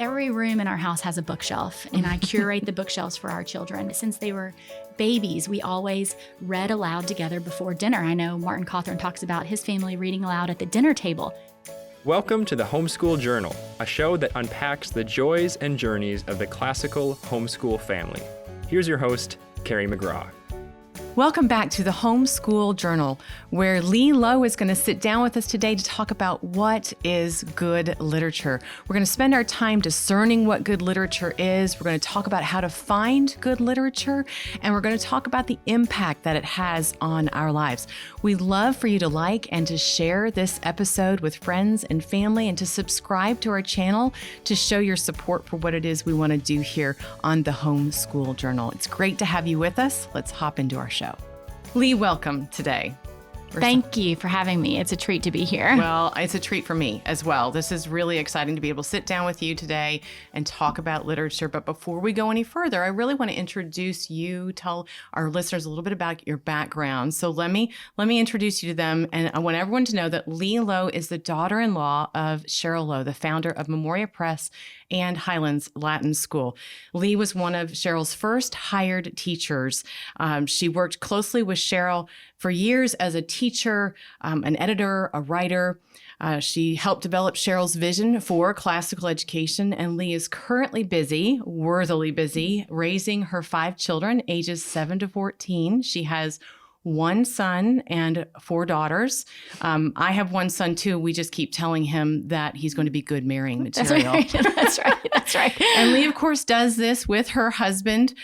Every room in our house has a bookshelf, and I curate the bookshelves for our children. Since they were babies, we always read aloud together before dinner. I know Martin Cawthorn talks about his family reading aloud at the dinner table. Welcome to the Homeschool Journal, a show that unpacks the joys and journeys of the classical homeschool family. Here's your host, Carrie McVay. Welcome back to the Homeschool Journal, where Leigh Lowe is going to sit down with us today to talk about what is good literature. We're going to spend our time discerning what good literature is. We're going to talk about how to find good literature, and we're going to talk about the impact that it has on our lives. We'd love for you to like and to share this episode with friends and family, and to subscribe to our channel to show your support for what it is we want to do here on the Homeschool Journal. It's great to have you with us. Let's hop into our show. Leigh, welcome today. Thank you for having me. It's a treat to be here. Well, it's a treat for me as well. This is really exciting to be able to sit down with you today and talk about literature. But before we go any further, I really want to introduce you, tell our listeners a little bit about your background. So let me introduce you to them. And I want everyone to know that Leigh Lowe is the daughter-in-law of Cheryl Lowe, the founder of Memoria Press and Highlands Latin School. Leigh was one of Cheryl's first hired teachers. She worked closely with Cheryl for years as a teacher, an editor, a writer. She helped develop Cheryl's vision for classical education, and Leigh is currently worthily busy, raising her 5 children, ages 7 to 14. She has 1 son and 4 daughters. I have 1 son too. We just keep telling him that he's going to be good marrying material. That's right. And Leigh, of course, does this with her husband,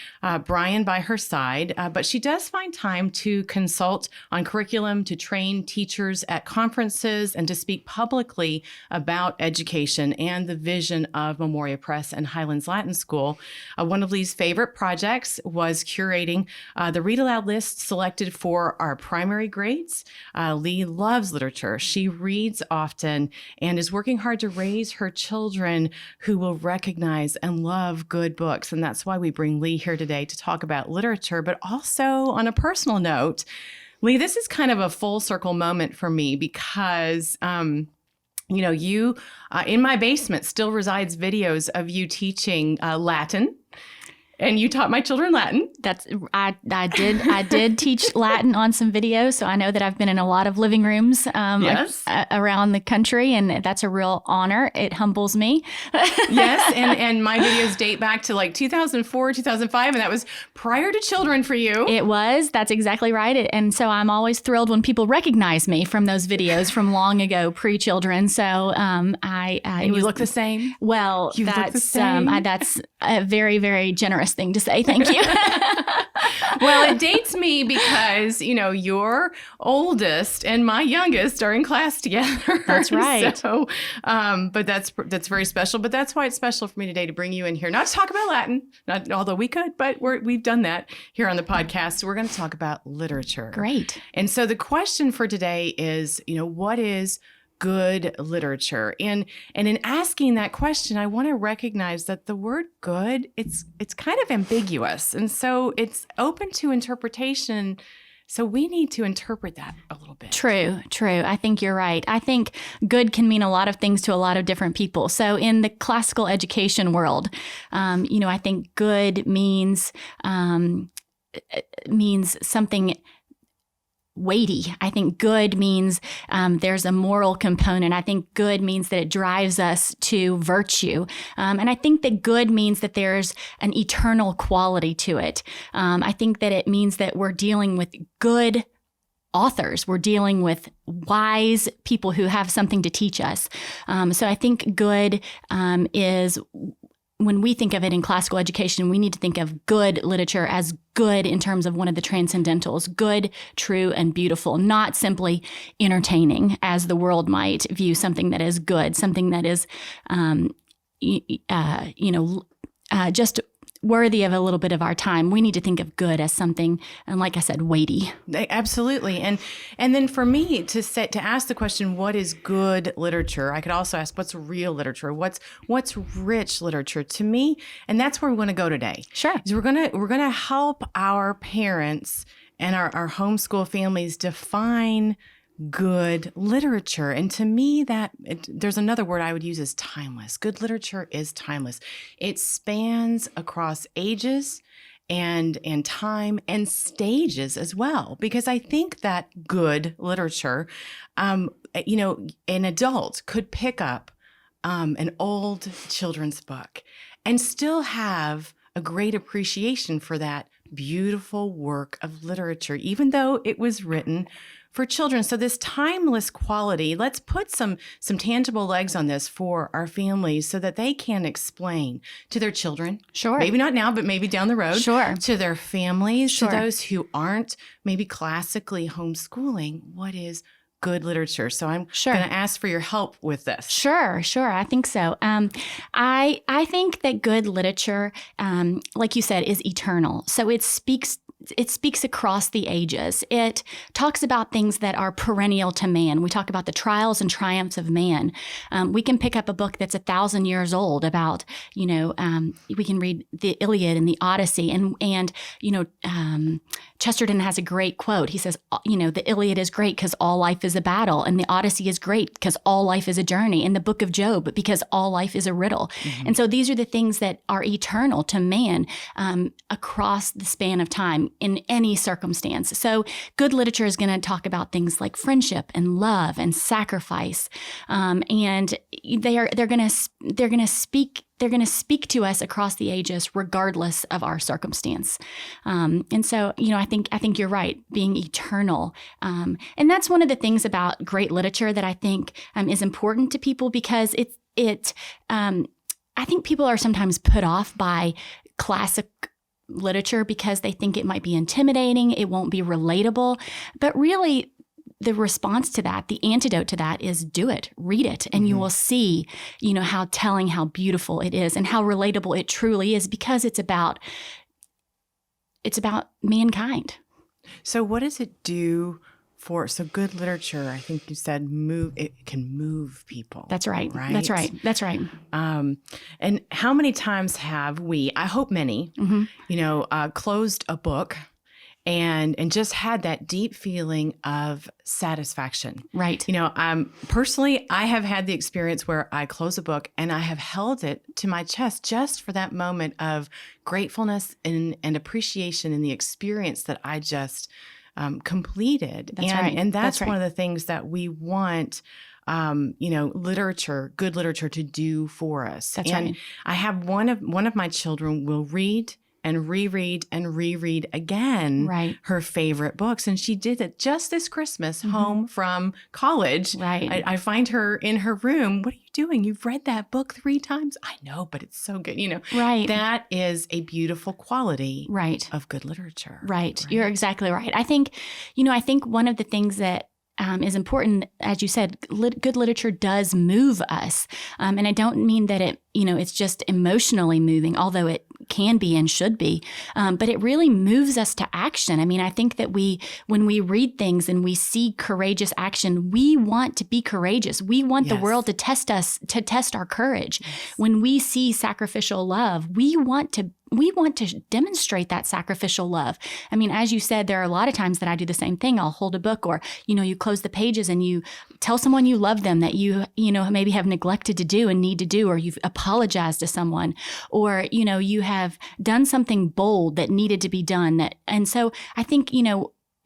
Brian, by her side. But she does find time to consult on curriculum, to train teachers at conferences, and to speak publicly about education and the vision of Memoria Press and Highlands Latin School. One of Leigh's favorite projects was curating the read aloud list selected for our primary grades. Leigh loves literature. She reads often and is working hard to raise her children who will recognize and love good books. And that's why we bring Leigh here today to talk about literature, but also on a personal note. Leigh, this is kind of a full circle moment for me because you in my basement still resides videos of you teaching Latin. And you taught my children Latin. I did teach Latin on some videos, so I know that I've been in a lot of living rooms around the country, and that's a real honor. It humbles me. Yes, and my videos date back to like 2004, 2005, and that was prior to children for you. It was. That's exactly right. And so I'm always thrilled when people recognize me from those videos from long ago, pre-children. So you look the same. Well, that's a very, very generous thing to say. Thank you. Well, it dates me because, your oldest and my youngest are in class together. That's right. So, but that's very special. But that's why it's special for me today to bring you in here, not to talk about Latin, although we could, but we've done that here on the podcast. So we're going to talk about literature. Great. And so the question for today is, what is good literature? And in asking that question, I want to recognize that the word good, it's kind of ambiguous. And so it's open to interpretation. So we need to interpret that a little bit. True. I think you're right. I think good can mean a lot of things to a lot of different people. So in the classical education world, I think good means something weighty. I think good means there's a moral component. I think good means that it drives us to virtue. And I think that good means that there's an eternal quality to it. I think that it means that we're dealing with good authors. We're dealing with wise people who have something to teach us. So I think good is, when we think of it in classical education, we need to think of good literature as good in terms of one of the transcendentals, good, true, and beautiful, not simply entertaining as the world might view something that is good, something that is, just worthy of a little bit of our time. We need to think of good as something, and like I said, weighty. Absolutely. And then for me to ask the question, what is good literature? I could also ask, what's real literature? What's rich literature to me? And that's where we want to go today. Sure. Is we're gonna help our parents and our homeschool families define good literature. And to me, there's another word I would use is timeless. Good literature is timeless. It spans across ages and time and stages as well, because I think that good literature, an adult could pick up an old children's book and still have a great appreciation for that beautiful work of literature, even though it was written for children. So this timeless quality, let's put some tangible legs on this for our families so that they can explain to their children. Sure. Maybe not now, but maybe down the road. Sure. To their families, Sure. to those who aren't maybe classically homeschooling, what is good literature. So I'm Sure. going to ask for your help with this. Sure. I think so. I think that good literature, like you said, is eternal. So it speaks across the ages. It talks about things that are perennial to man. We talk about the trials and triumphs of man. We can pick up a book that's 1,000 years old about, we can read the Iliad and the Odyssey, and Chesterton has a great quote. He says, the Iliad is great because all life is a battle, and the Odyssey is great because all life is a journey, and the book of Job because all life is a riddle. Mm-hmm. And so these are the things that are eternal to man across the span of time in any circumstance. So good literature is going to talk about things like friendship and love and sacrifice, and they're going to speak to us across the ages, regardless of our circumstance. And so, I think you're right, being eternal. And that's one of the things about great literature that I think is important to people, because I think people are sometimes put off by classic literature because they think it might be intimidating, it won't be relatable. But really, the response to that, the antidote to that is do it, read it, and you will see, how telling, how beautiful it is, and how relatable it truly is, because it's about mankind. So what does it do so good literature, I think you said it can move people. That's right. Right? That's right. And how many times have we, I hope many, closed a book and just had that deep feeling of satisfaction. Right. Personally, I have had the experience where I close a book and I have held it to my chest just for that moment of gratefulness and appreciation in the experience that I just completed. That's right. And that's right. one of the things that we want good literature to do for us. That's and right. I have one of my children will read and reread and reread again her favorite books. And she did it just this Christmas home from college. Right. I find her in her room. What are you doing? You've read that book 3 times? I know, but it's so good. Right. That is a beautiful quality of good literature. Right. You're exactly right. I think one of the things that is important, as you said, good literature does move us. And I don't mean that it's just emotionally moving, although it can be and should be, but it really moves us to action. I mean, I think that when we read things and we see courageous action, we want to be courageous. We want the world to test us, to test our courage. Yes. When we see sacrificial love, we want to demonstrate that sacrificial love. I mean, as you said, there are a lot of times that I do the same thing. I'll hold a book, or, you close the pages and you tell someone you love them that you maybe have neglected to do and need to do, or you've apologized to someone, or, you have done something bold that needed to be done. And so I think,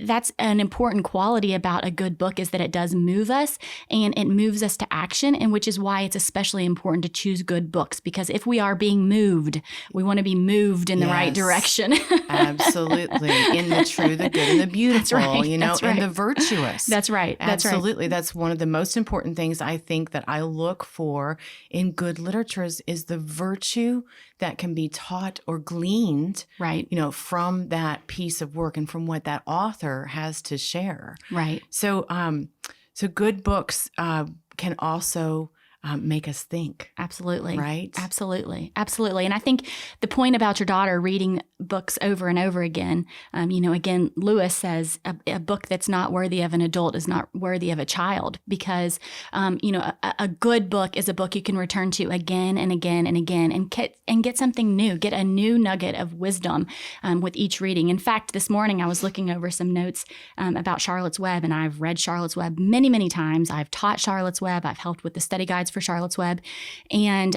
that's an important quality about a good book, is that it does move us, and it moves us to action, and which is why it's especially important to choose good books, because if we are being moved, we want to be moved in the right direction. Absolutely. In the true, the good, and the beautiful, That's right. and the virtuous. That's right. Absolutely. That's one of the most important things I think that I look for in good literature is the virtue that can be taught or gleaned, from that piece of work and from what that author has to share. Right. So good books can also make us think. Absolutely. Right? Absolutely. Absolutely. And I think the point about your daughter reading books over and over again, again, Lewis says a book that's not worthy of an adult is not worthy of a child, because, a good book is a book you can return to again and again and again and get something new, get a new nugget of wisdom with each reading. In fact, this morning I was looking over some notes about Charlotte's Web, and I've read Charlotte's Web many, many times. I've taught Charlotte's Web. I've helped with the study guides for Charlotte's Web. And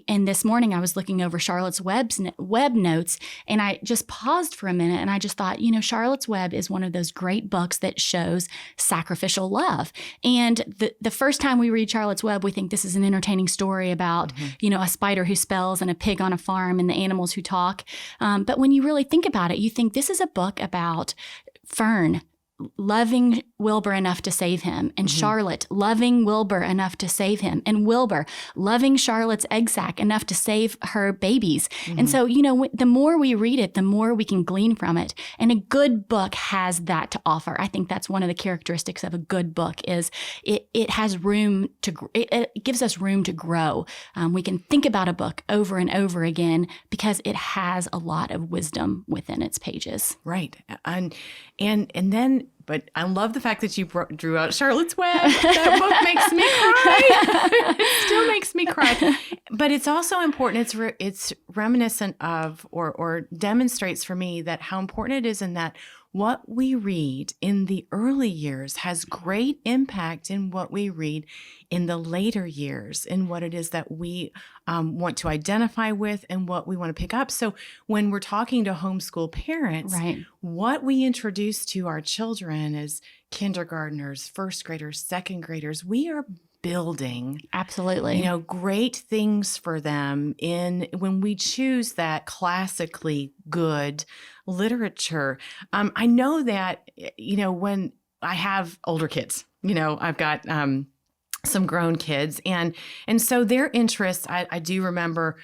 this morning I was looking over Charlotte's Web notes, and I just paused for a minute and I just thought, Charlotte's Web is one of those great books that shows sacrificial love. And the first time we read Charlotte's Web, we think this is an entertaining story about, a spider who spells and a pig on a farm and the animals who talk. But when you really think about it, you think this is a book about Fern loving Wilbur enough to save him, and Charlotte loving Wilbur enough to save him, and Wilbur loving Charlotte's egg sac enough to save her babies. And so, the more we read it, the more we can glean from it. And a good book has that to offer. I think that's one of the characteristics of a good book is it has room to, it gives us room to grow. We can think about a book over and over again because it has a lot of wisdom within its pages. Right. And then, but I love the fact that you drew out Charlotte's Web. That book makes me cry. It still makes me cry. But it's also important. It's reminiscent of or demonstrates for me that how important it is in that what we read in the early years has great impact in what we read in the later years, in what it is that we want to identify with and what we want to pick up. So when we're talking to homeschool parents, Right. what we introduce to our children as kindergartners, first graders, second graders, we are building Absolutely. great things for them when we choose that classically good literature. I know that, when I have older kids, I've got some grown kids, and so their interests, I do remember,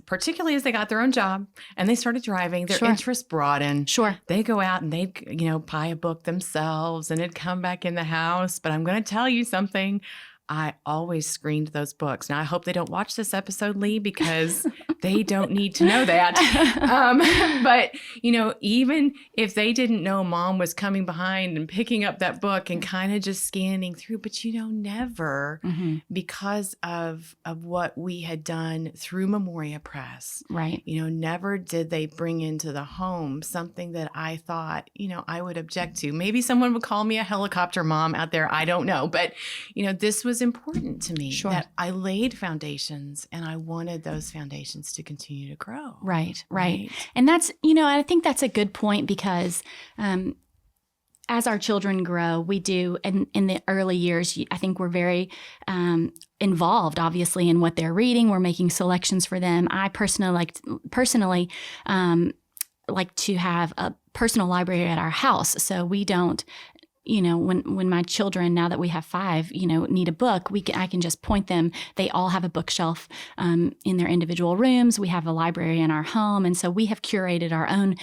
particularly as they got their own job and they started driving, their Sure. interests broadened. Sure. They go out and they, buy a book themselves and it'd come back in the house. But I'm going to tell you something. I always screened those books. Now, I hope they don't watch this episode, Leigh, because they don't need to know that. But, even if they didn't know Mom was coming behind and picking up that book and kind of just scanning through, but, never because of what we had done through Memoria Press. Right. Never did they bring into the home something that I thought, I would object to. Maybe someone would call me a helicopter mom out there. I don't know. But, this was important to me. Sure. That I laid foundations and I wanted those foundations to continue to grow. Right. And that's, I think that's a good point because as our children grow, we do, and in the early years, I think we're very involved, obviously, in what they're reading. We're making selections for them. I personally like to have a personal library at our house, so we don't. When my children, now that we have 5, need a book, I can just point them. They all have a bookshelf in their individual rooms. We have a library in our home. And so we have curated our own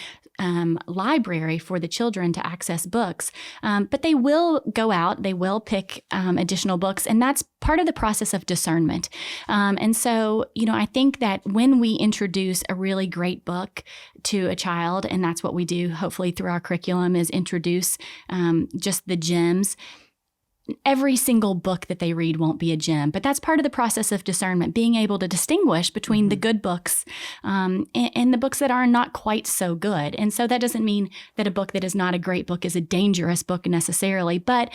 library for the children to access books. But they will go out. They will pick additional books. And that's part of the process of discernment. And so, I think that when we introduce a really great book to a child, and that's what we do, hopefully through our curriculum, is introduce just the gems. Every single book that they read won't be a gem, but that's part of the process of discernment, being able to distinguish between the good books and the books that are not quite so good. And so that doesn't mean that a book that is not a great book is a dangerous book necessarily, but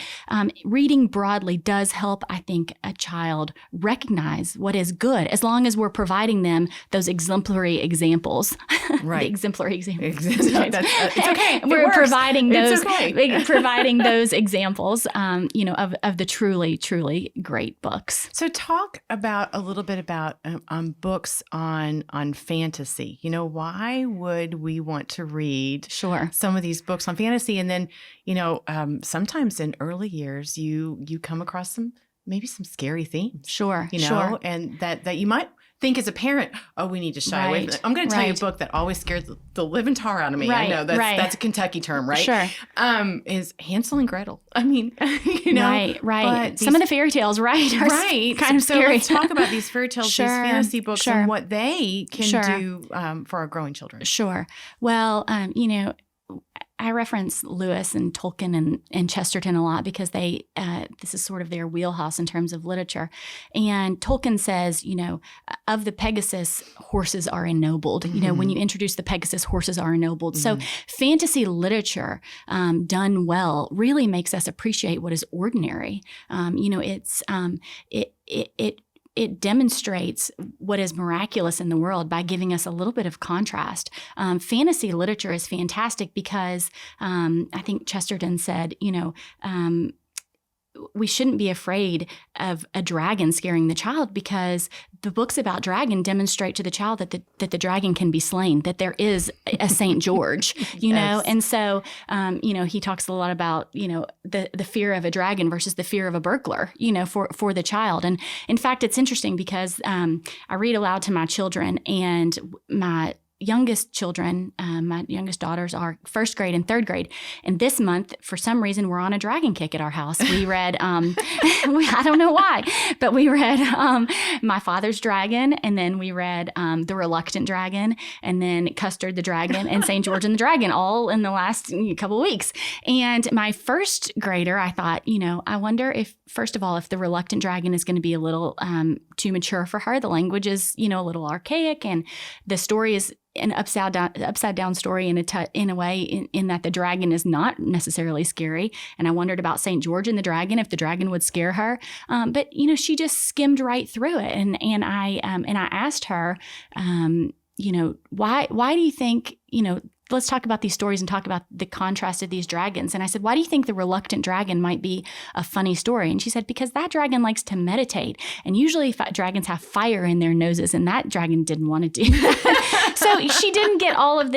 reading broadly does help, I think, a child recognize what is good, as long as we're providing them those exemplary examples. Right. The exemplary examples. It's okay. We're providing those, okay. providing those examples, of the truly, truly great books. So talk a little bit about books on fantasy. Why would we want to read Sure. some of these books on fantasy? And then, sometimes in early years, you come across maybe some scary themes. Sure. And that you might think as a parent, oh, we need to shy away from it. I'm going to tell you a book that always scares the living tar out of me. I know that's a Kentucky term, right? Sure. Is Hansel and Gretel. I mean, you know. Right. Some of the fairy tales, right, are kind of scary. So let's talk about these fairy tales, these fantasy books, and what they can do for our growing children. Sure. Well, you know, I reference Lewis and Tolkien and Chesterton a lot because this is sort of their wheelhouse in terms of literature. And Tolkien says, you know, of the Pegasus, horses are ennobled. You know, when you introduce the Pegasus, horses are ennobled. So fantasy literature done well really makes us appreciate what is ordinary. You know, it demonstrates what is miraculous in the world by giving us a little bit of contrast. Fantasy literature is fantastic because I think Chesterton said, you know, we shouldn't be afraid of a dragon scaring the child because the books about dragon demonstrate to the child that the dragon can be slain, that there is a Saint George, you know? And so, you know, he talks a lot about, you know, the fear of a dragon versus the fear of a burglar, you know, for the child. And in fact, it's interesting because I read aloud to my children, and my youngest children, my youngest daughters are first grade and third grade. And this month, for some reason, we're on a dragon kick at our house. We read, I don't know why, but we read My Father's Dragon, and then we read The Reluctant Dragon, and then Custard the Dragon and St. George and the Dragon, all in the last couple of weeks. And my first grader, I thought, you know, I wonder if, first of all, if The Reluctant Dragon is going to be a little too mature for her. The language is, you know, a little archaic, and the story is an upside down story in a way in that the dragon is not necessarily scary. And I wondered about St. George and the dragon, if the dragon would scare her. But you know, she just skimmed right through it. And I asked her, you know, why do you think, you know, let's talk about these stories and talk about the contrast of these dragons. And I said, why do you think The Reluctant Dragon might be a funny story? And she said, because that dragon likes to meditate. And usually dragons have fire in their noses, and that dragon didn't want to do that. So she didn't get all of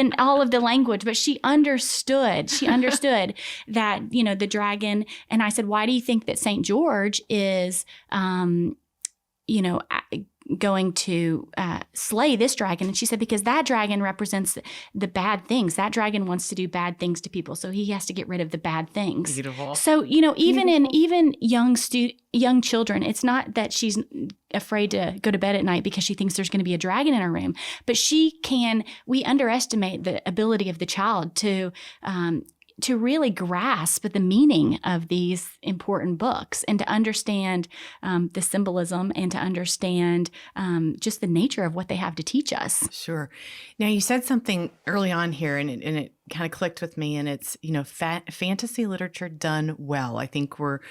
the language, but she understood. She understood that, you know, the dragon. And I said, why do you think that St. George is, you know, going to slay this dragon? And she said, because that dragon represents the bad things. That dragon wants to do bad things to people, so he has to get rid of the bad things. Beautiful. So, you know, even young children, it's not that she's afraid to go to bed at night because she thinks there's going to be a dragon in her room, but we underestimate the ability of the child to really grasp the meaning of these important books and to understand the symbolism and to understand just the nature of what they have to teach us. Sure. Now, you said something early on here, and it kind of clicked with me, and it's, you know, fantasy literature done well, I think were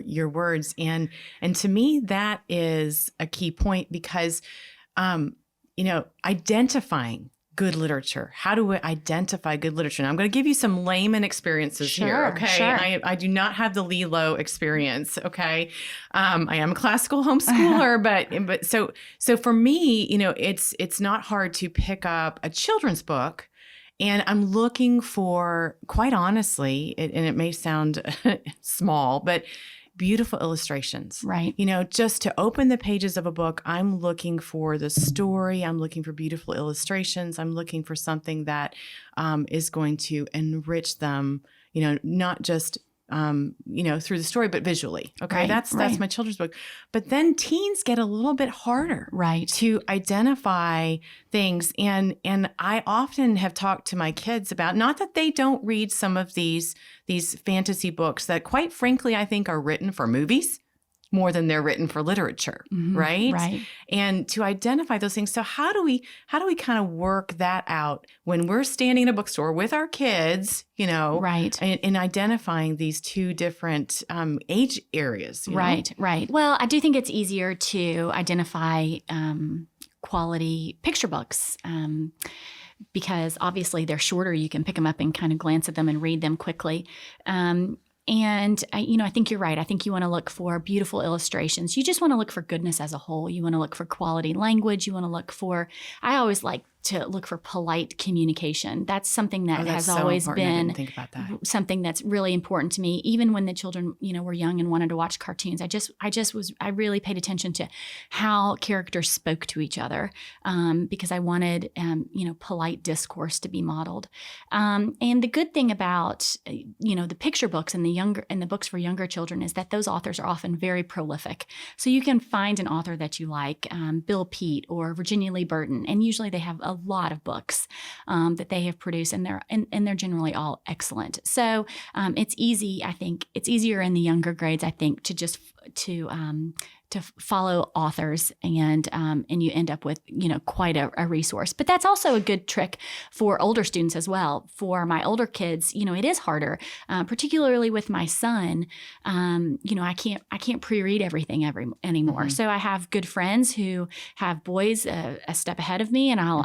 your words. And to me, that is a key point because, you know, identifying good literature. How do we identify good literature? And I'm going to give you some layman experiences here, okay? Sure. I do not have the Leigh Lowe experience, okay? I am a classical homeschooler, but so for me, you know, it's not hard to pick up a children's book, and I'm looking for, quite honestly, and it may sound small, but beautiful illustrations. Right. You know, just to open the pages of a book, I'm looking for the story. I'm looking for beautiful illustrations. I'm looking for something that is going to enrich them, you know, not just, you know, through the story, but visually. Okay. Right, That's my children's book. But then teens get a little bit harder. Right. To identify things. And I often have talked to my kids about, not that they don't read some of these fantasy books that, quite frankly, I think are written for movies more than they're written for literature, right? Right. And to identify those things. So how do we kind of work that out when we're standing in a bookstore with our kids, you know, right, in identifying these two different age areas? Right. Well, I do think it's easier to identify quality picture books. Because obviously they're shorter, you can pick them up and kind of glance at them and read them quickly. And, you know, I think you're right. I think you want to look for beautiful illustrations. You just want to look for goodness as a whole. You want to look for quality language. You want to look for, I always like to look for polite communication. That's something that has so always important. I been didn't think about that. something that's really important to me. Even when the children, were young and wanted to watch cartoons, I really paid attention to how characters spoke to each other, because I wanted, polite discourse to be modeled. And the good thing about, the picture books and the books for younger children is that those authors are often very prolific. So you can find an author that you like, Bill Peet or Virginia Lee Burton, and usually they have a lot of books that they have produced, and they're generally all excellent. So it's easy. I think it's easier in the younger grades, I think, to just to follow authors, and you end up with quite a resource. But that's also a good trick for older students as well. For my older kids, it is harder, particularly with my son. I can't pre-read everything anymore. Mm-hmm. So I have good friends who have boys a step ahead of me, and I'll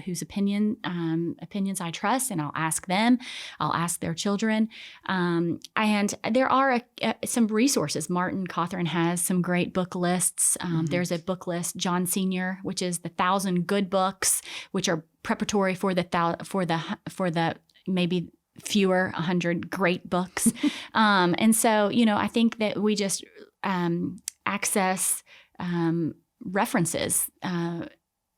whose opinions I trust, and I'll ask them. I'll ask their children, and there are some resources. Martin Cawthorn has some great book lists. There's a book list, John Senior, which is the 1,000 good books, which are preparatory for the maybe fewer 100 great books. And so, I think that we just access references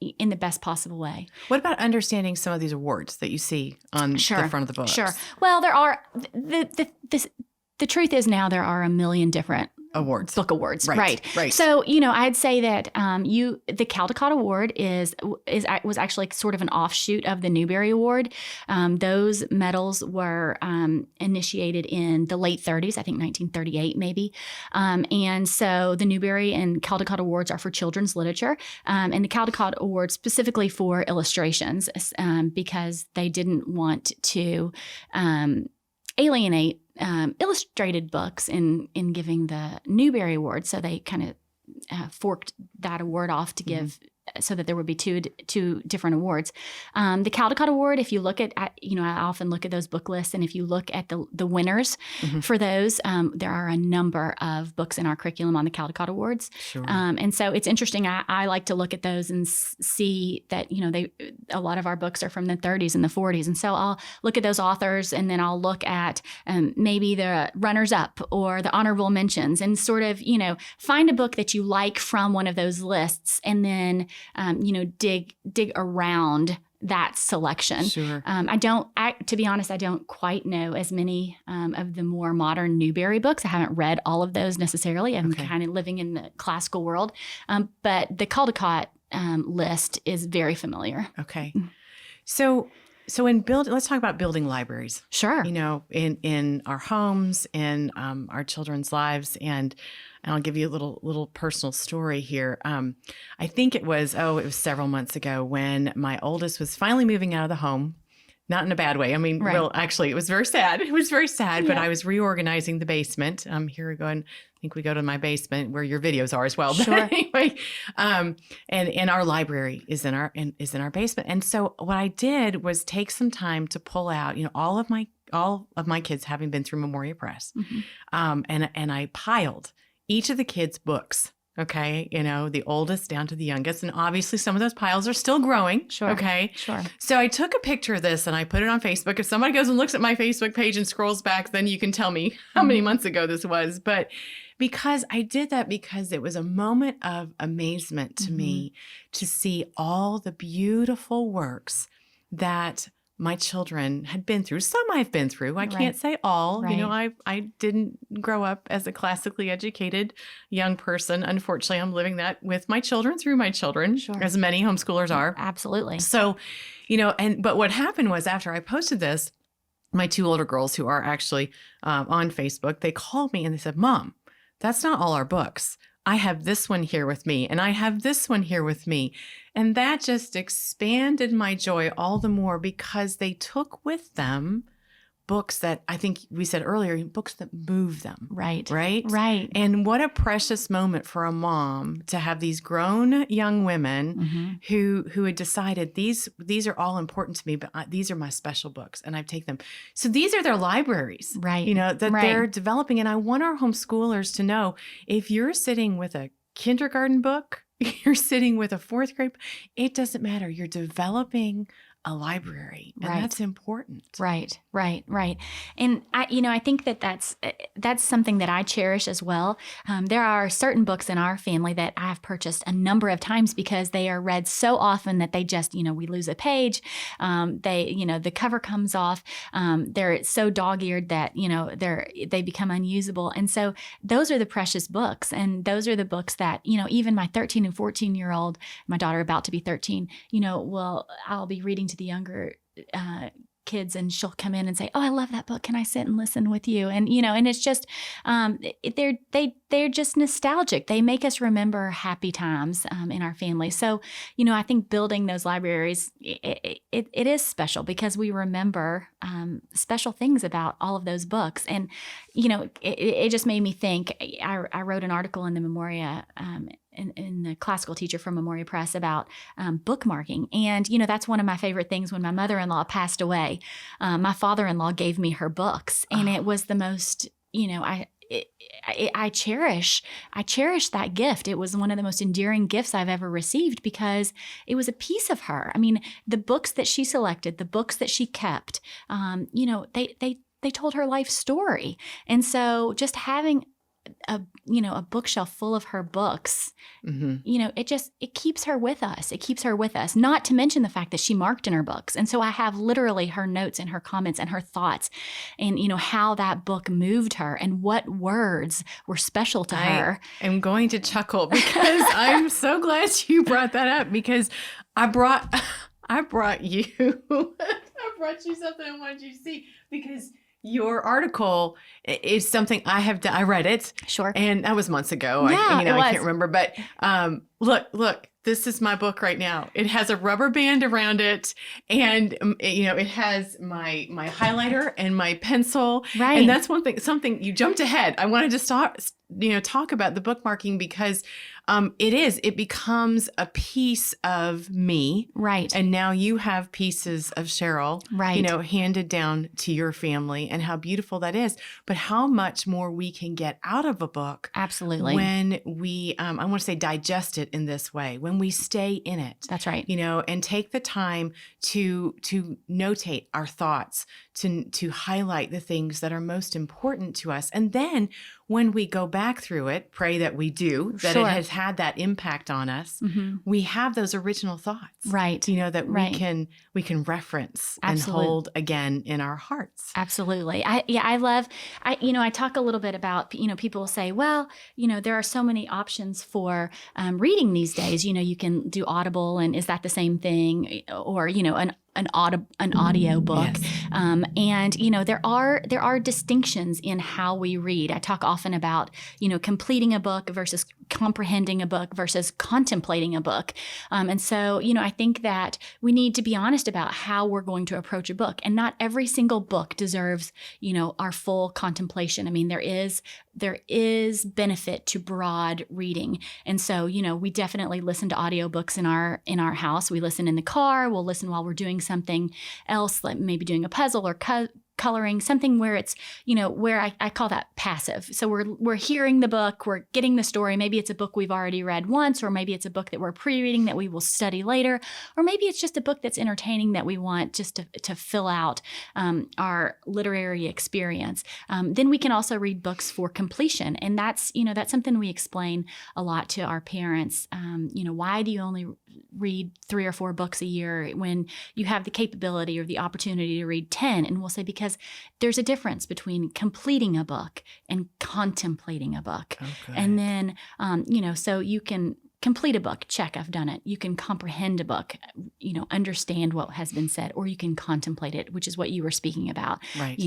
in the best possible way. What about understanding some of these awards that you see on the front of the books? Sure. Well, there are the truth is now there are a million different awards, book awards, right? So I'd say that the Caldecott Award was actually sort of an offshoot of the Newbery Award. Those medals were initiated in the late 30s, I think 1938 maybe, and so the Newbery and Caldecott Awards are for children's literature, and the Caldecott Award specifically for illustrations, because they didn't want to alienate illustrated books in giving the Newbery Award. So they kind of forked that award off to give so that there would be two different awards. The Caldecott Award, if you look at I often look at those book lists, and if you look at the winners for those, there are a number of books in our curriculum on the Caldecott Awards. Sure. And so it's interesting. I like to look at those and see that, a lot of our books are from the 30s and the 40s. And so I'll look at those authors, and then I'll look at maybe the runners-up or the honorable mentions, and sort of, find a book that you like from one of those lists, and then dig around that selection. Sure. To be honest, I don't quite know as many of the more modern Newbery books. I haven't read all of those necessarily. I'm kind of living in the classical world. But the Caldecott list is very familiar. Okay. So let's talk about building libraries. Sure. In our homes, in our children's lives, and I'll give you a little personal story here. I think it was several months ago when my oldest was finally moving out of the home. Not in a bad way. I mean, actually, it was very sad. It was very sad, but I was reorganizing the basement. Here we go. And I think we go to my basement where your videos are as well. But anyway, and our library is in our basement. And so what I did was take some time to pull out, all of my kids having been through Memoria Press, and I piled each of the kids' books. Okay. The oldest down to the youngest. And obviously some of those piles are still growing. Sure. Okay. Sure. So I took a picture of this and I put it on Facebook. If somebody goes and looks at my Facebook page and scrolls back, then you can tell me how many months ago this was. But because I did that, because it was a moment of amazement to me to see all the beautiful works that my children had been through. Some I've been through. I can't say all. Right. I didn't grow up as a classically educated young person. Unfortunately, I'm living that with my children, through my children, as many homeschoolers are. Absolutely. So, but what happened was, after I posted this, my two older girls, who are actually on Facebook, they called me and they said, "Mom, that's not all our books. I have this one here with me, and I have this one here with me." And that just expanded my joy all the more, because they took with them books that, I think we said earlier, books that move them. Right. Right? Right. And what a precious moment for a mom to have these grown young women who had decided these are all important to me, but these are my special books, and I've taken them. So these are their libraries, right? That they're developing. And I want our homeschoolers to know, if you're sitting with a kindergarten book you're sitting with a fourth grade. It doesn't matter. You're developing a library, and that's important. Right. And I think that's something that I cherish as well. There are certain books in our family that I have purchased a number of times because they are read so often that they just, we lose a page. The cover comes off. They're so dog-eared that, they become unusable. And so those are the precious books. And those are the books that, even my 13 and 14-year-old, my daughter about to be 13, I'll be reading to the younger kids, and she'll come in and say, "Oh, I love that book. Can I sit and listen with you?" And and it's just they're just nostalgic. They make us remember happy times in our family. So I think building those libraries it is special because we remember special things about all of those books. And it just made me think. I wrote an article in the Memoria. In the classical teacher from Memoria Press about bookmarking. And, that's one of my favorite things. When my mother-in-law passed away, my father-in-law gave me her books. And it was the most, I cherish that gift. It was one of the most endearing gifts I've ever received because it was a piece of her. I mean, the books that she selected, the books that she kept, they told her life story. And so just having a bookshelf full of her books, it keeps her with us. It keeps her with us, not to mention the fact that she marked in her books. And so I have literally her notes and her comments and her thoughts and, how that book moved her and what words were special to her. I'm going to chuckle because I'm so glad you brought that up because I brought you, I brought you something I wanted you to see because your article is something I have done. I read it. Sure. And that was months ago. Yeah, I can't remember. But look, this is my book right now. It has a rubber band around it. And, it has my highlighter and my pencil. Right. And that's something you jumped ahead. I wanted to talk about the bookmarking because it becomes a piece of me. Right. And now you have pieces of Cheryl, right. Handed down to your family and how beautiful that is. But how much more we can get out of a book. Absolutely. When we, I want to say digest it in this way, when we stay in it. That's right. And take the time to notate our thoughts, to highlight the things that are most important to us. And then when we go back through it, pray that we do, that Sure. it has had that impact on us, we have those original thoughts. Right. That right. we can reference Absolutely. and hold again in our hearts. Absolutely. I talk a little bit about, people say, well, there are so many options for reading these days. You can do Audible, and is that the same thing? Or, an audio book. Yes. And there are distinctions in how we read. I talk often about completing a book versus comprehending a book versus contemplating a book. And so I think that we need to be honest about how we're going to approach a book, and not every single book deserves our full contemplation. I mean, there is benefit to broad reading. And so we definitely listen to audiobooks in our house. We listen in the car. We'll listen while we're doing something else, like maybe doing a puzzle or coloring, something where it's, where I call that passive. So we're hearing the book, we're getting the story. Maybe it's a book we've already read once, or maybe it's a book that we're pre-reading that we will study later, or maybe it's just a book that's entertaining that we want just to fill out our literary experience. Then we can also read books for completion. And that's something we explain a lot to our parents. Why do you only read 3 or 4 books a year when you have the capability or the opportunity to read 10? And we'll say, because there's a difference between completing a book and contemplating a book. Okay. And then, so you can complete a book, check, I've done it. You can comprehend a book, understand what has been said, or you can contemplate it, which is what you were speaking about. Right.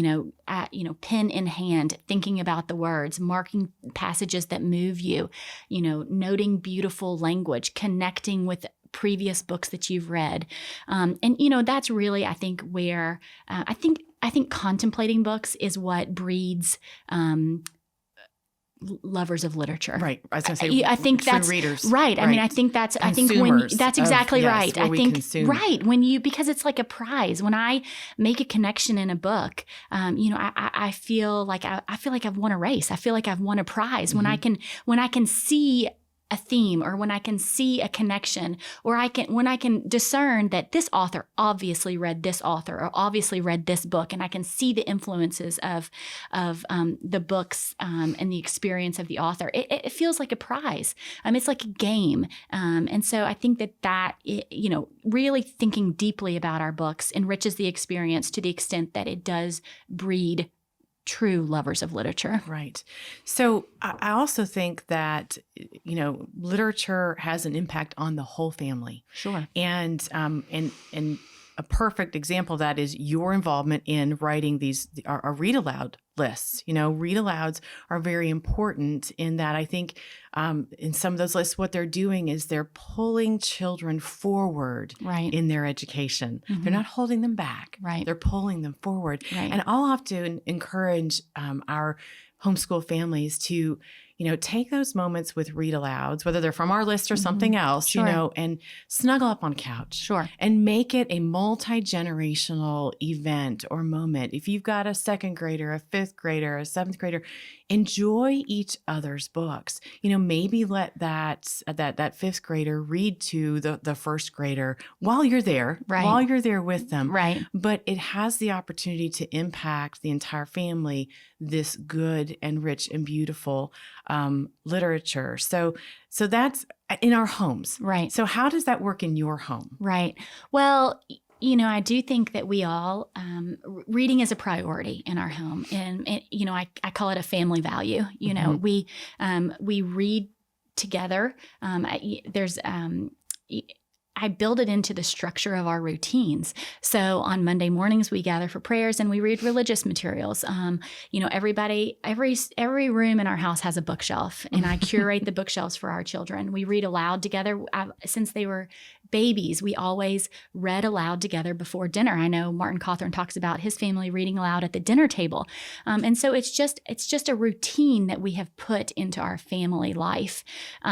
Pen in hand, thinking about the words, marking passages that move you, noting beautiful language, connecting with previous books that you've read. And that's really, I think, where I think contemplating books is what breeds lovers of literature. Right. I was going to say, I think that's readers. Right. I mean, I think that's, that's exactly right. I think, right. Because it's like a prize. When I make a connection in a book, I feel like I've won a race. I feel like I've won a prize when I can see a theme, or when I can see a connection, or when I can discern that this author obviously read this author or obviously read this book, and I can see the influences of the books and the experience of the author, it feels like a prize. It's like a game. And so I think that really thinking deeply about our books enriches the experience to the extent that it does breed true lovers of literature. Right. So I also think that, literature has an impact on the whole family. Sure. And a perfect example of that is your involvement in writing our read aloud lists. Read alouds are very important in that I think in some of those lists, what they're doing is they're pulling children forward in their education. Mm-hmm. They're not holding them back. Right. They're pulling them forward. Right. And I'll often encourage our homeschool families to take those moments with read alouds, whether they're from our list or something else, Sure. And snuggle up on a couch. Sure. And make it a multi-generational event or moment. If you've got a second grader, a fifth grader, a seventh grader, enjoy each other's books. Maybe let that fifth grader read to the first grader while you're there, while you're there with them. Right. But it has the opportunity to impact the entire family, this good and rich and beautiful literature. So that's in our homes. Right. So how does that work in your home? Right. Well, I do think that we all, reading is a priority in our home. And I call it a family value. We read together. I build it into the structure of our routines. So on Monday mornings, we gather for prayers and we read religious materials. Every room in our house has a bookshelf, and I curate the bookshelves for our children. We read aloud together. Since they were babies, we always read aloud together before dinner. I know Martin Cawthorn talks about his family reading aloud at the dinner table. And so it's just a routine that we have put into our family life. We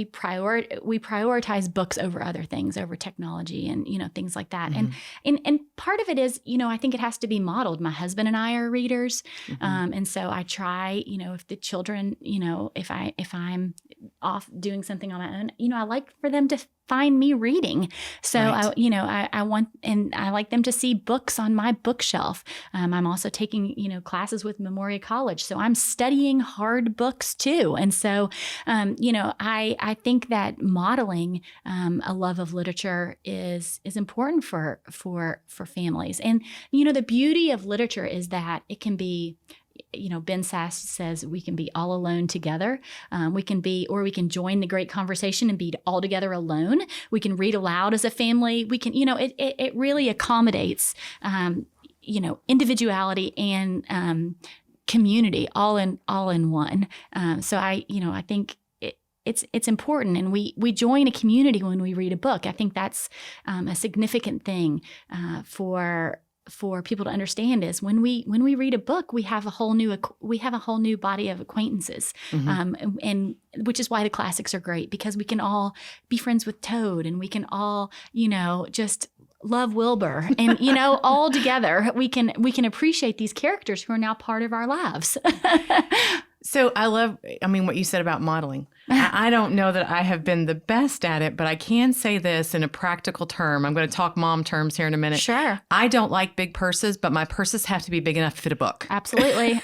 prioritize books over other things, over technology and, things like that. Mm-hmm. And part of it is, I think it has to be modeled. My husband and I are readers. Mm-hmm. And so I try, if the children, if I'm off doing something on my own, I like for them to find me reading. So, right. I want, and I like them to see books on my bookshelf. I'm also taking, classes with Memoria College. So I'm studying hard books too. And so, I think that modeling a love of literature is important for families. And, the beauty of literature is that it can be, Ben Sass says we can be all alone together. We can join the great conversation and be all together alone. We can read aloud as a family. We can, it really accommodates, individuality and community all in one. So I think it's important, and we join a community when we read a book. I think that's a significant thing for people to understand is when we read a book, we have a whole new body of acquaintances, mm-hmm. And which is why the classics are great, because we can all be friends with Toad, and we can all just love Wilbur, and all together we can appreciate these characters who are now part of our lives. So I love, what you said about modeling. I don't know that I have been the best at it, but I can say this in a practical term. I'm going to talk mom terms here in a minute. Sure. I don't like big purses, but my purses have to be big enough to fit a book. Absolutely.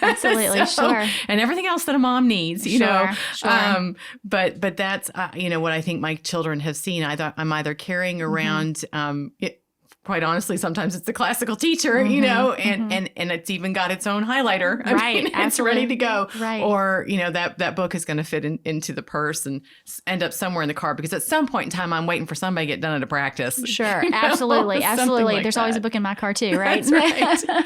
Sure. And everything else that a mom needs, Sure. But that's, what I think my children have seen. I'm either carrying around, quite honestly, sometimes it's the classical teacher, mm-hmm. and it's even got its own highlighter. Right. It's ready to go. Right. Or, that book is going to fit into the purse and end up somewhere in the car, because at some point in time, I'm waiting for somebody to get done at a practice. Sure. Absolutely. Like There's always a book in my car too, right? That's right.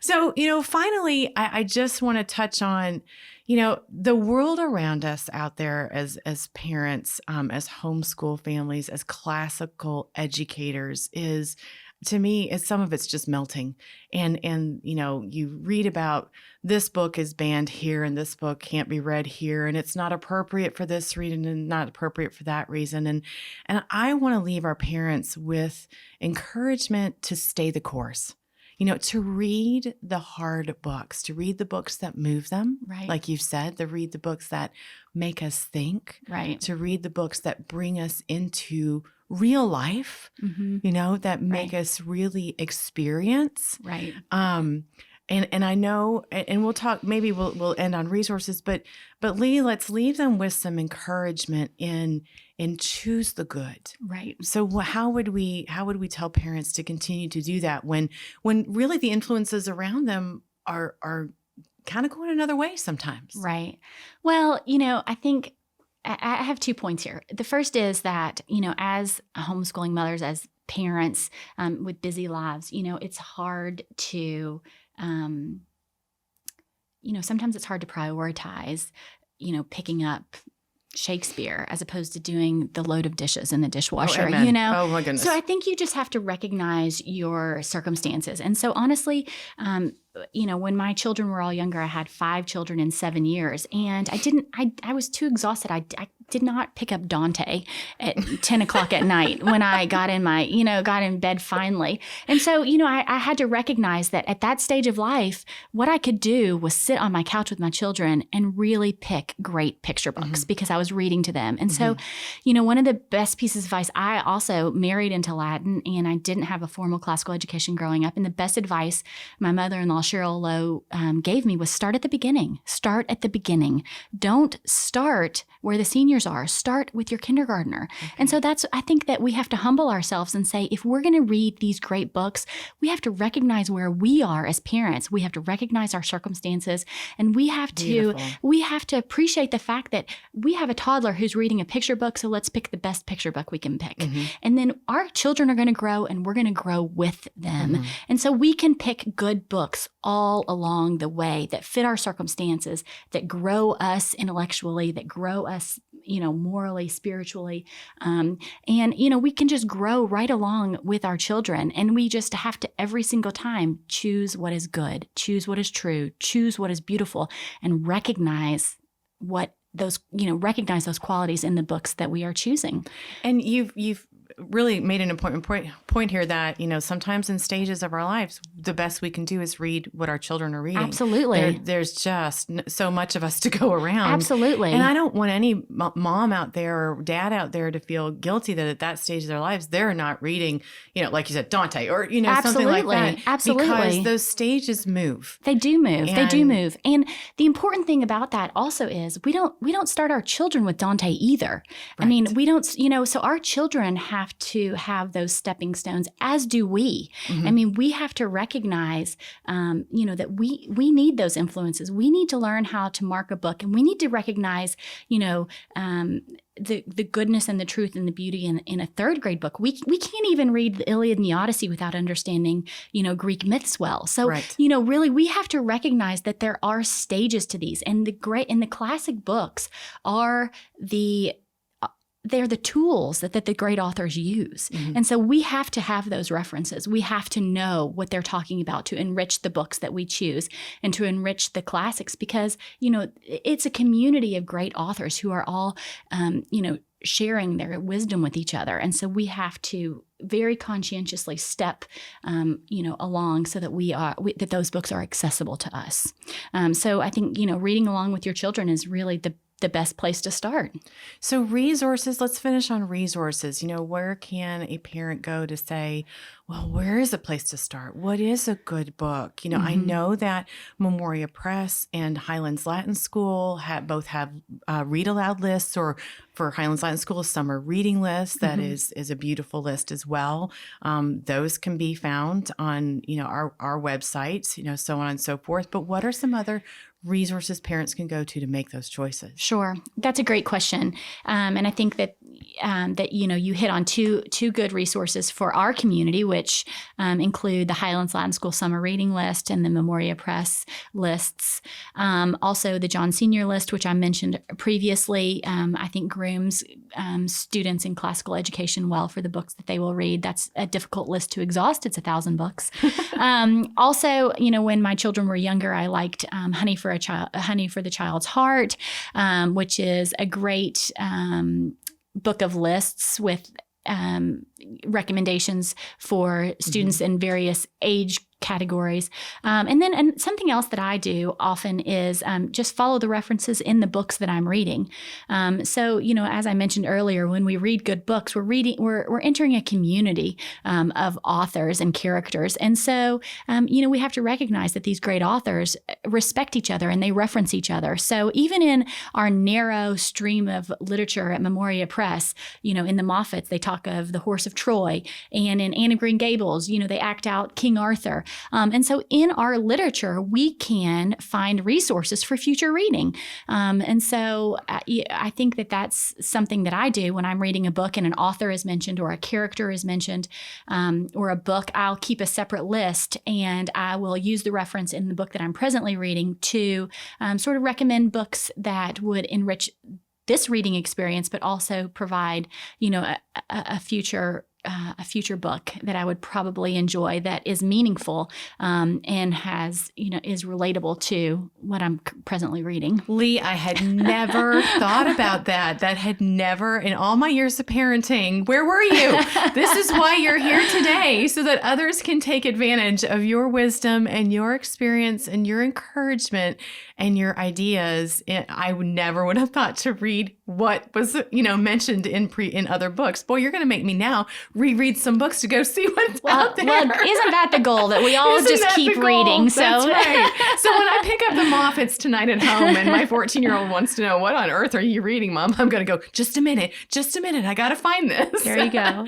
So, finally, I just want to touch on, the world around us out there as parents, as homeschool families, as classical educators is, to me, some of it's just melting. And you read about this book is banned here and this book can't be read here, and it's not appropriate for this reason and not appropriate for that reason. And I want to leave our parents with encouragement to stay the course. to read the hard books, to read the books that move them, Right. like you've said, to read the books that make us think, Right. to read the books that bring us into real life, that make us really experience. Right. And I know, and we'll talk, maybe we'll end on resources, but Leigh, let's leave them with some encouragement in choose the good. Right. So how would we tell parents to continue to do that when really the influences around them are kind of going another way sometimes? Right. Well, I think I have 2 points here. The first is that, as homeschooling mothers, as parents with busy lives, it's hard to, sometimes it's hard to prioritize, picking up Shakespeare as opposed to doing the load of dishes in the dishwasher, amen. Oh my goodness. So I think you just have to recognize your circumstances. And so honestly, when my children were all younger, I had 5 children in 7 years, and I was too exhausted. I did not pick up Dante at 10 o'clock at night when I got in bed finally. And so, I had to recognize that at that stage of life, what I could do was sit on my couch with my children and really pick great picture books because I was reading to them. And so, one of the best pieces of advice, I also married into Latin, and I didn't have a formal classical education growing up. And the best advice my mother-in-law, Cheryl Lowe, gave me was start at the beginning. Start at the beginning. Don't start where the seniors are. Start with your kindergartner. Okay. And so I think that we have to humble ourselves and say, if we're going to read these great books, we have to recognize where we are as parents. We have to recognize our circumstances, and we have to appreciate the fact that we have a toddler who's reading a picture book. So let's pick the best picture book we can pick. And then our children are going to grow, and we're going to grow with them. And so we can pick good books all along the way that fit our circumstances, that grow us intellectually, that grow us, morally, spiritually. And we can just grow right along with our children. And we just have to every single time choose what is good, choose what is true, choose what is beautiful, and recognize those qualities in the books that we are choosing. And you've really made an important point here that, sometimes in stages of our lives, the best we can do is read what our children are reading. Absolutely. There's just so much of us to go around. Absolutely. And I don't want any mom out there or dad out there to feel guilty that at that stage of their lives, they're not reading, like you said, Dante or, something like that. Absolutely. Because those stages move. They do move. And the important thing about that also is we don't start our children with Dante either. Right. I mean, we don't, so our children have to have those stepping stones, as do we. I mean, we have to recognize, that we need those influences. We need to learn how to mark a book, and we need to recognize, the goodness and the truth and the beauty in a 3rd grade book. We can't even read the Iliad and the Odyssey without understanding, Greek myths well. So, right. Really we have to recognize that there are stages to these, and the classic books are they're the tools that the great authors use. And so we have to have those references. We have to know what they're talking about to enrich the books that we choose and to enrich the classics, because, it's a community of great authors who are all, sharing their wisdom with each other. And so we have to very conscientiously step, along so that that those books are accessible to us. So I think, reading along with your children is really the best place to start. So resources, let's finish on resources. Where can a parent go to say, well, where is a place to start? What is a good book? I know that Memoria Press and Highlands Latin School both have read aloud lists, or for Highlands Latin School, a summer reading list that is a beautiful list as well. Those can be found on, our website, so on and so forth. But what are some other resources parents can go to make those choices? Sure. That's a great question. And I think that you hit on two good resources for our community, which include the Highlands Latin School Summer Reading List and the Memoria Press lists. Also the John Senior List, which I mentioned previously, I think grooms students in classical education well for the books that they will read. That's a difficult list to exhaust. It's 1,000 books. Also, when my children were younger, I liked Honey for the Child's Heart, which is a great book of lists with recommendations for students in various age categories. And something else that I do often is just follow the references in the books that I'm reading. So, as I mentioned earlier, when we read good books, we're entering a community of authors and characters. And so, we have to recognize that these great authors respect each other and they reference each other. So even in our narrow stream of literature at Memoria Press, in the Moffats, they talk of the Horse of Troy, and in Anne of Green Gables, they act out King Arthur. And so in our literature, we can find resources for future reading. And so I think that that's something that I do when I'm reading a book and an author is mentioned or a character is mentioned, or a book. I'll keep a separate list and I will use the reference in the book that I'm presently reading to sort of recommend books that would enrich this reading experience, but also provide, a future book that I would probably enjoy that is meaningful and has, is relatable to what I'm presently reading. Leigh, I had never thought about that. That had never, in all my years of parenting, where were you? This is why you're here today, so that others can take advantage of your wisdom and your experience and your encouragement and your ideas. I never would have thought to read what was, mentioned in other books. Boy, you're going to make me now reread some books to go see what's out there. Well, isn't that the goal, that we all just keep reading? So that's right. So when I pick up the Moffats tonight at home and my 14-year-old wants to know, what on earth are you reading, Mom? I'm going to go, just a minute. I got to find this. There you go.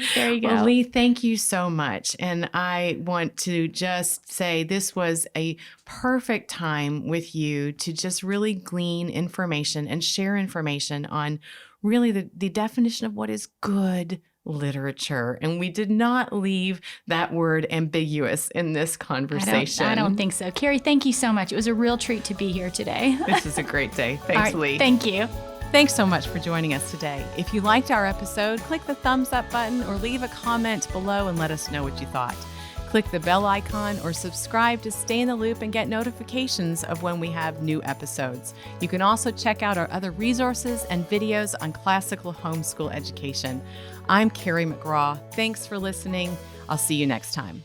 Well, Leigh, thank you so much. And I want to just say this was a perfect time with you to just really glean information and share information on really the definition of what is good literature. And we did not leave that word ambiguous in this conversation. I don't think so. Carrie, thank you so much. It was a real treat to be here today. This is a great day. Thanks, Leigh. Thank you. Thanks so much for joining us today. If you liked our episode, click the thumbs up button or leave a comment below and let us know what you thought. Click the bell icon or subscribe to stay in the loop and get notifications of when we have new episodes. You can also check out our other resources and videos on classical homeschool education. I'm Carrie McGraw. Thanks for listening. I'll see you next time.